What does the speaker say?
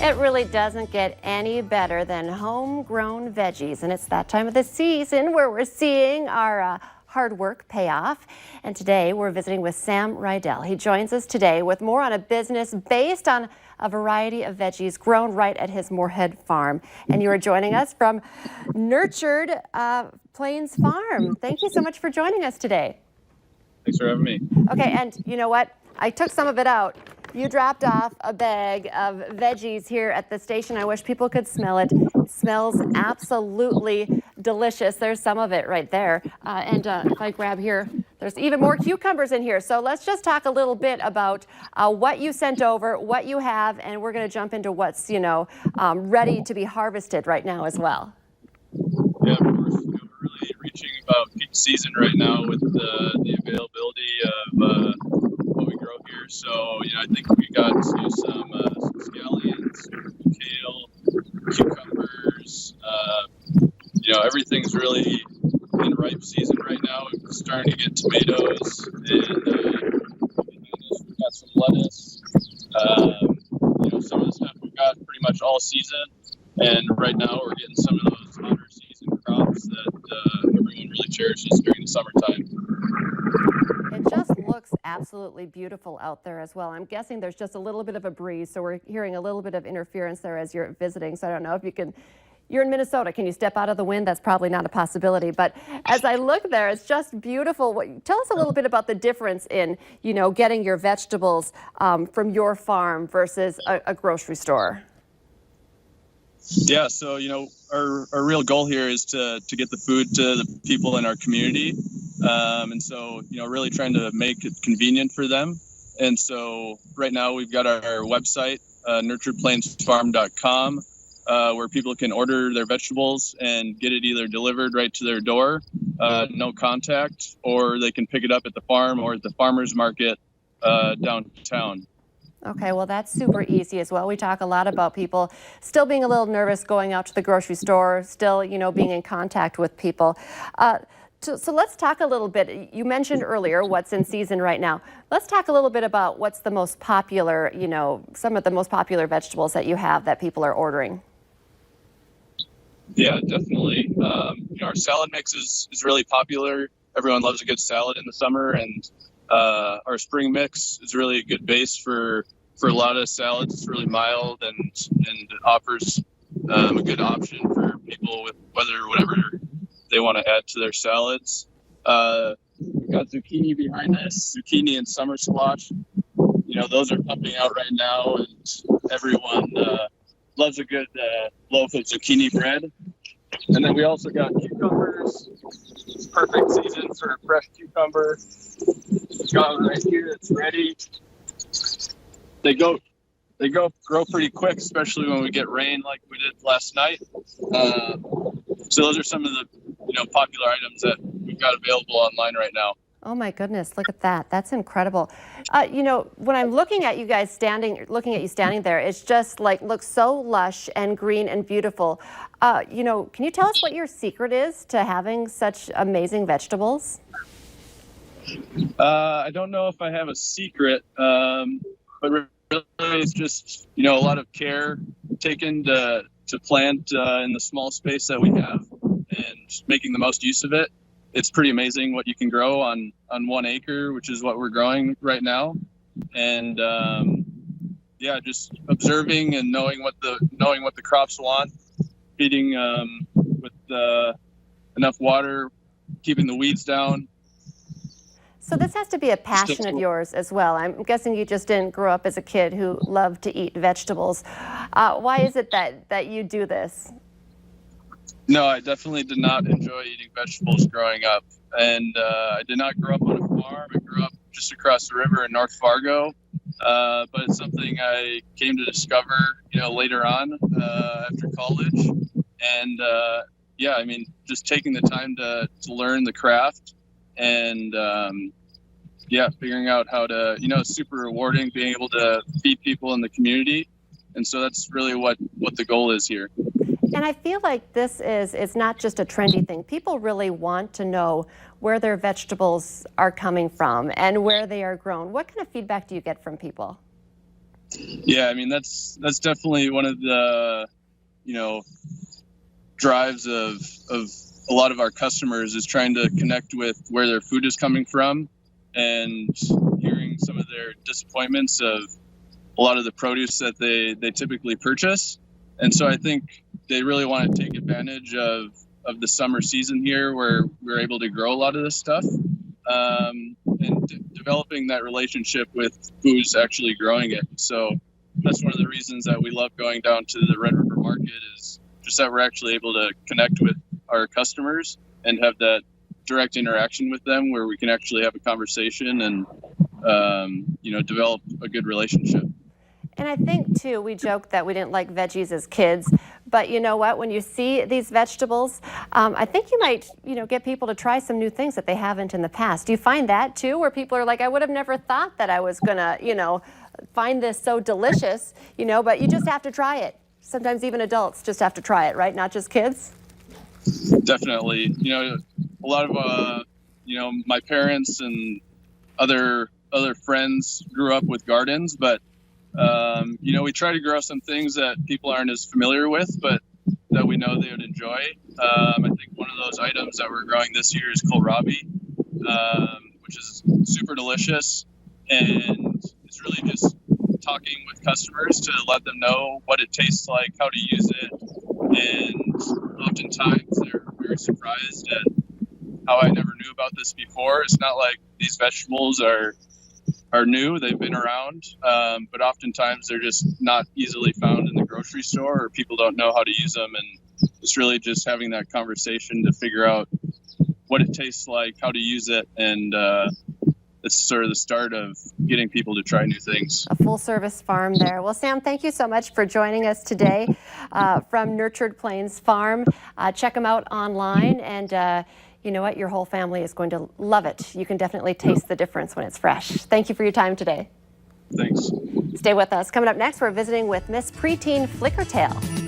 It really doesn't get any better than homegrown veggies, and it's that time of the season where we're seeing our hard work pay off. And today we're visiting with Sam Rydell. He joins us today with more on a business based on a variety of veggies grown right at his Moorhead farm. And you are joining us from Nurtured Plains Farm. Thank you so much for joining us today. Thanks for having me. Okay, and you know what? I took some of it out. You dropped off a bag of veggies here at the station. I wish people could smell it. It smells absolutely delicious. There's some of it right there. If I grab here, there's even more cucumbers in here. So let's just talk a little bit about what you sent over, what you have, and we're going to jump into what's, ready to be harvested right now as well. Yeah, of course. We're really reaching about peak season right now with the availability of what we grow here. So, I think we got to some scallions, kale, cucumbers. Everything's really in ripe season right now. We're starting to get tomatoes, and we've got some lettuce. Some of the stuff we've got pretty much all season. And right now we're getting some of those hotter season crops that everyone really cherishes during the summertime. It just looks absolutely beautiful out there as well. I'm guessing there's just a little bit of a breeze, so we're hearing a little bit of interference there as you're visiting. So I don't know if you can, you're in Minnesota, can you step out of the wind? That's probably not a possibility. But as I look there, it's just beautiful. Tell us a little bit about the difference in, getting your vegetables from your farm versus a grocery store. Yeah, so our real goal here is to get the food to the people in our community, and so really trying to make it convenient for them. And so right now we've got our website, nurturedplainsfarm.com, where people can order their vegetables and get it either delivered right to their door, no contact, or they can pick it up at the farm or at the farmers market downtown. Okay, well, that's super easy as well. We talk a lot about people still being a little nervous going out to the grocery store, still, being in contact with people. So let's talk a little bit. You mentioned earlier what's in season right now. Let's talk a little bit about what's the most popular, some of the most popular vegetables that you have that people are ordering. Yeah, definitely. Our salad mix is really popular. Everyone loves a good salad in the summer, and our spring mix is really a good base for a lot of salads. It's really mild and it offers a good option for people with whatever they want to add to their salads. We've got zucchini behind us, zucchini and summer squash. Those are pumping out right now, and everyone loves a good loaf of zucchini bread. And then we also got cucumbers. It's perfect season for a fresh cucumber. Got one right here that's ready. They grow pretty quick, especially when we get rain like we did last night. So those are some of the popular items that we've got available online right now. Oh my goodness, look at that. That's incredible. When I'm looking at you guys standing there, it's just looks so lush and green and beautiful. Can you tell us what your secret is to having such amazing vegetables? I don't know if I have a secret, but really it's just, a lot of care taken to plant in the small space that we have and making the most use of it. It's pretty amazing what you can grow on 1 acre, which is what we're growing right now. And just observing and knowing what the crops want, feeding with enough water, keeping the weeds down. So this has to be a passion of yours as well. I'm guessing you just didn't grow up as a kid who loved to eat vegetables. Why is it that you do this? No, I definitely did not enjoy eating vegetables growing up. And I did not grow up on a farm. I grew up just across the river in North Fargo. But it's something I came to discover, later on after college. And just taking the time to learn the craft and figuring out how to, it's super rewarding being able to feed people in the community. And so that's really what the goal is here. And I feel like it's not just a trendy thing. People really want to know where their vegetables are coming from and where they are grown. What kind of feedback do you get from people? Yeah, I mean that's definitely one of the drives of a lot of our customers is trying to connect with where their food is coming from, and hearing some of their disappointments of a lot of the produce that they typically purchase. And so I think they really want to take advantage of the summer season here, where we're able to grow a lot of this stuff, and developing that relationship with who's actually growing it. So that's one of the reasons that we love going down to the Red River Market, is just that we're actually able to connect with our customers and have that direct interaction with them, where we can actually have a conversation and develop a good relationship. And I think, too, we joked that we didn't like veggies as kids, but you know what? When you see these vegetables, I think you might, get people to try some new things that they haven't in the past. Do you find that, too, where people are like, I would have never thought that I was going to, find this so delicious, but you just have to try it. Sometimes even adults just have to try it, right? Not just kids? Definitely. A lot of, my parents and other friends grew up with gardens, but we try to grow some things that people aren't as familiar with, but that we know they would enjoy. I think one of those items that we're growing this year is kohlrabi, which is super delicious, and it's really just talking with customers to let them know what it tastes like, how to use it, and oftentimes they're very surprised at how I never knew about this before. It's not like these vegetables are new, they've been around, but oftentimes they're just not easily found in the grocery store, or people don't know how to use them, and it's really just having that conversation to figure out what it tastes like, how to use it, and it's sort of the start of getting people to try new things. A full service farm there. Well, Sam, thank you so much for joining us today from Nurtured Plains Farm. Check them out online, and you know what? Your whole family is going to love it. You can definitely taste the difference when it's fresh. Thank you for your time today. Thanks. Stay with us. Coming up next, we're visiting with Miss Preteen Flickertail.